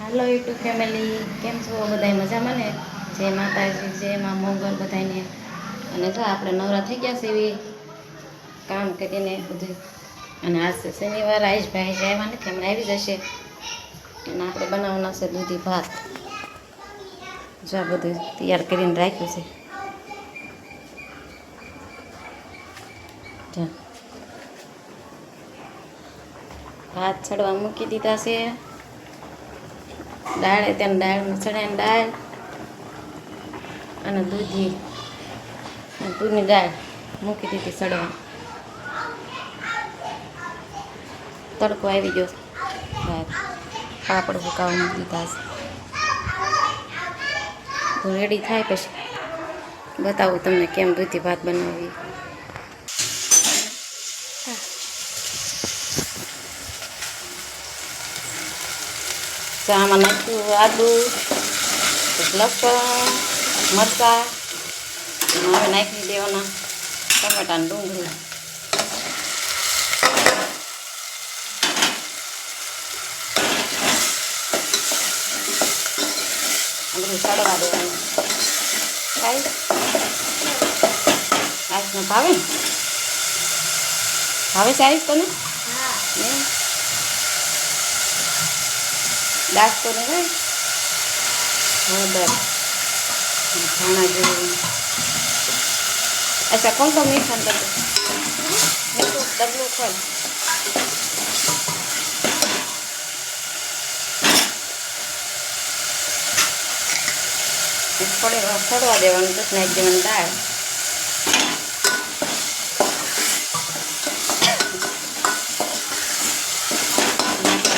Hello YouTube family, કેમ છો બધા? મજામાં ને? જય માતાજી, જય માં મોગલ બધાને. અને જો આપણે નવરા થઈ ગયા છે એવી કામ કરીને બધું. અને આજ શનિવાર, આયુષભાઈ આવ્યા નથી, હમણાં આવી જશે. અને આપણે બનાવવાના છે દૂધી ભાત. જો આ બધું તૈયાર કરીને રાખ્યું છે. ભાત ચડવા મૂકી દીધા છે. દાળ ત્યાં દાળમાં ચણાની દાળ અને દૂધી તુરની દાળ મૂકી દીધી ચડવા. તડકો આવી ગયો. પાપડ સુકાવા મૂકી દીધા છે. તો રેડી થાય પછી બતાવું તમને કેમ દૂધી ભાત બનાવવી. આમાં નાખ્યું આદુ, લસણ, મરચાં. હવે નાખી દેવાના ટમેટાને ડુંગળી. બધું સડવા દેવાનું. ખાઈ આઈસને ભાવે ને? ભાવે છે આઈસ તને? દાસ તો ને ભાઈ હળદર ધાણા જેવું. અચ્છા કોણ તો મીઠા કરતો મીઠું ડબલું ખોલ. થોડી વાર સડવા દેવાનું. પછી નાખી દેવાની દાળ.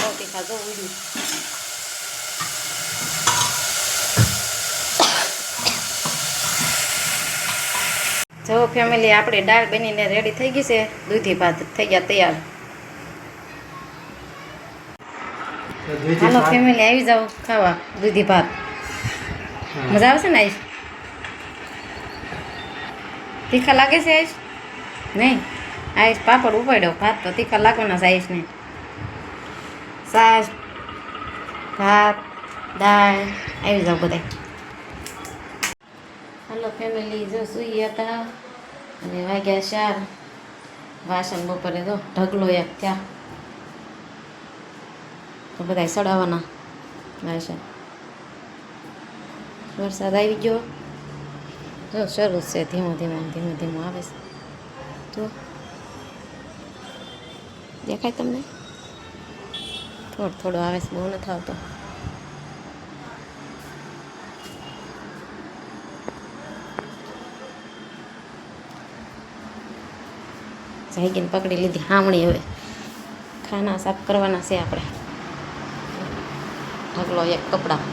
રોટી ખાધો ઉડી. જો ફેમિલી, આપણે દાળ બનીને રેડી થઈ ગઈ છે. દૂધી ભાત થઈ ગયા તૈયાર. હાલો ફેમિલી, આવી જાઓ ખાવા દૂધી ભાત. મજા આવશે ને આઈશ? તીખા લાગે છે આઈશ? નહીં, આઈશ પાપડ ઉપાડ્યો. ભાત તો તીખા લાગવાના છે આઈશ ને. છાશ, ભાત, દાળ. આવી જાઓ બધા. હાલો ફેમિલી, જો સૂઈ હતા અને વાગ્યા 4. વાસણ બપોરે જો ઢગલો એક થયા. તો બધા સડાવવાના વાસણ. વરસાદ આવી ગયો. જો શરૂ છે, ધીમો ધીમો ધીમો ધીમો આવે છે. જો દેખાય તમને? થોડો થોડો આવે છે, બહુ નથી આવતો. જાગીને પકડી લીધી હામણી. હવે ખાના સાફ કરવાના છે આપણે. ઢગલો એક કપડાં.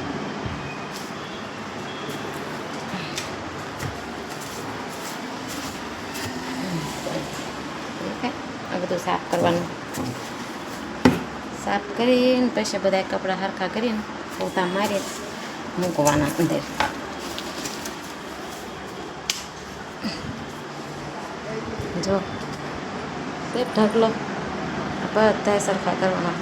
આ બધું સાફ કરવાનું. સાફ કરીને પછી બધા કપડાં હરખા કરીને પોતા મારી મૂકવાના અંદર. જો તે ઢગલો બધા સરખા કરવાના.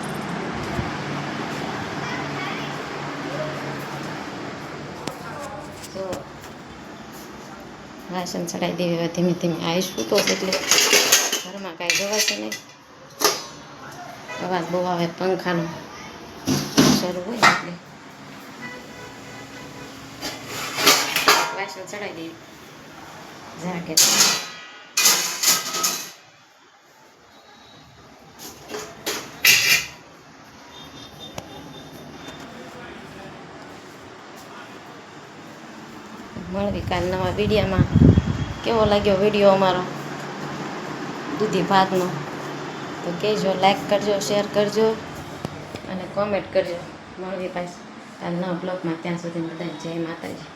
જો વાસણ ચડાવી દેવી. હવે ધીમે ધીમે આવીશ સૂતો છે એટલે ઘરમાં કાંઈ જવાશે નહીં. અવાજ બહુ આવે પંખાનો શરૂ હોય એટલે વાસણ ચડાવી દેવી. જાગે મળવી કાલ નવા વિડીયોમાં. કેવો લાગ્યો વિડીયો અમારો દૂધી ભાતનો? તો કહેજો, લાઈક કરજો, શેર કરજો અને કોમેન્ટ કરજો. મળવી પાછું કાલ નવા બ્લોગમાં. ત્યાં સુધી બધાને જય માતાજી.